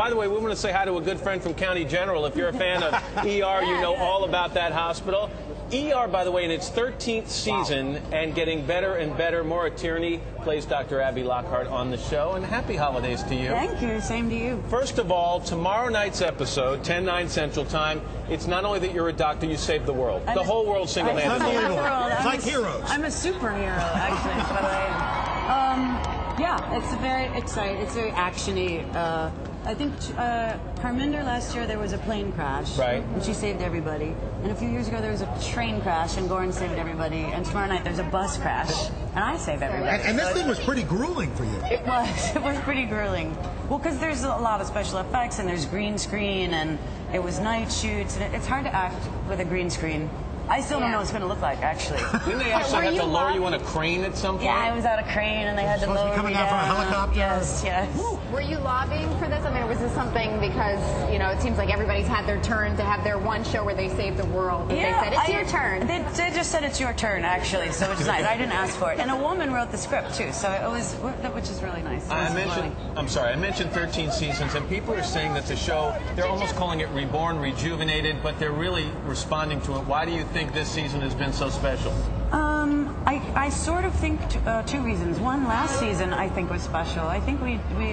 By the way, we want to say hi to a good friend from County General. If you're a fan of ER, you know all about that hospital. ER, by the way, in its 13th season and getting better and better. Maura Tierney plays Dr. Abby Lockhart on the show. And happy holidays to you. Thank you. Same to you. First of all, tomorrow night's episode, 10/9 Central Time, it's not only that you're a doctor, you saved the world. The whole world single-handedly. It's like heroes. I'm a superhero, actually, is what I am. Yeah, it's very exciting. It's very actiony. I think Harminder last year there was a plane crash, right? And she saved everybody. And a few years ago there was a train crash, and Goran saved everybody. And tomorrow night there's a bus crash, and I save everybody. And this thing was pretty grueling for you. It was. It was pretty grueling. Well, because there's a lot of special effects, and there's green screen, and it was night shoots, and it's hard to act with a green screen. I still don't know what it's going to look like, actually. Didn't they actually have to lower you on a crane at some point? Yeah, I was on a crane, and they had to lower me coming down from a helicopter? Yes, yes. Were you lobbying for this? I mean, was this something because, you know, it seems like everybody's had their turn to have their one show where they save the world. And they said, it's your turn. They just said it's your turn, actually, so which is nice. I didn't ask for it. And a woman wrote the script, too, so it was, which is really nice. I mentioned 13 seasons, and people are saying that the show, they're almost calling it reborn, rejuvenated, but they're really responding to it. Why do you think this season has been so special? I sort of think two reasons. One, last season I think was special. I think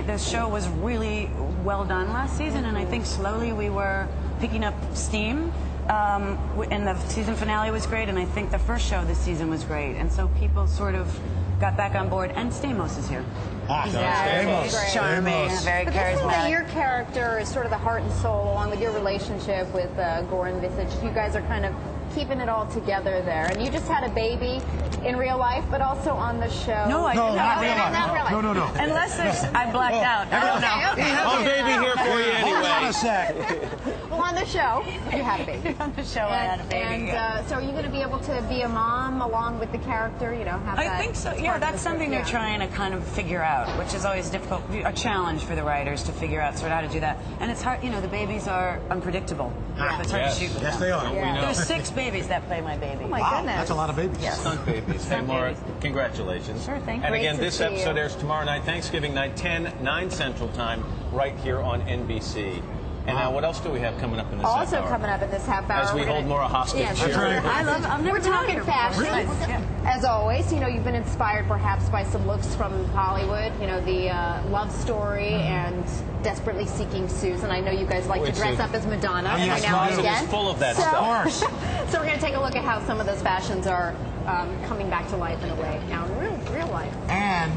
the show was really well done last season, and I think slowly we were picking up steam. And the season finale was great, and I think the first show this season was great, and so people sort of got back on board. And Stamos is here. Awesome. He's charming, very but charismatic. That your character is sort of the heart and soul, along with your relationship with Goran Visage. You guys are kind of keeping it all together there. And you just had a baby in real life, but also on the show. No, I didn't. Not real life. No. Unless I blacked out. I don't know. Oh, baby here for you anyway. Hold on a sec. Well, on the show, you had a baby. On the show, I had a baby. And so are you going to be able to be a mom along with the character, you know, have that? I think so. Yeah, that's something they're trying to kind of figure out, which is always difficult, a challenge for the writers to figure out sort of how to do that. And it's hard, you know, the babies are unpredictable. It's hard to shoot with Yes, them. they are. Yeah. There's 6 babies that play my baby. Oh, my goodness. That's a lot of babies. Yes. Stunt babies. Hey, Maura, congratulations. Sure, thank you. And again, Great to this see episode you. airs tomorrow night, Thanksgiving night, 10/9 Central Time, right here on NBC. And now, what else do we have coming up in this half Also hour? coming up in this half hour. As we hold Maura hostage Yes, here. right. I'm never We're talking fashion. As always, you know, you've been inspired perhaps by some looks from Hollywood, you know, the love story and Desperately Seeking Susan. I know you guys like to dress up as Madonna every now and Closet again. is full of that So stuff. we're going to take a look at how some of those fashions are coming back to life in a way now in real life. And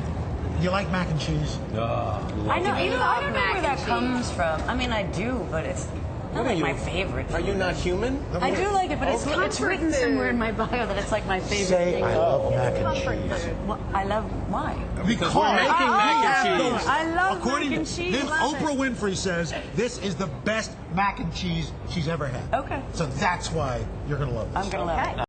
you like mac and cheese? I know, you know, I don't know where that comes from. I mean, I do, but it's not like my favorite. Are you not human? I do like it, but it's written somewhere in my bio that it's like my favorite thing. I love mac and Comfort cheese. food. Well, I love why? Because we're making mac and cheese. I love According mac and to cheese. this, Love it. Oprah Winfrey says this is the best mac and cheese she's ever had. Okay. So that's why you're going to love this. I'm gonna love it.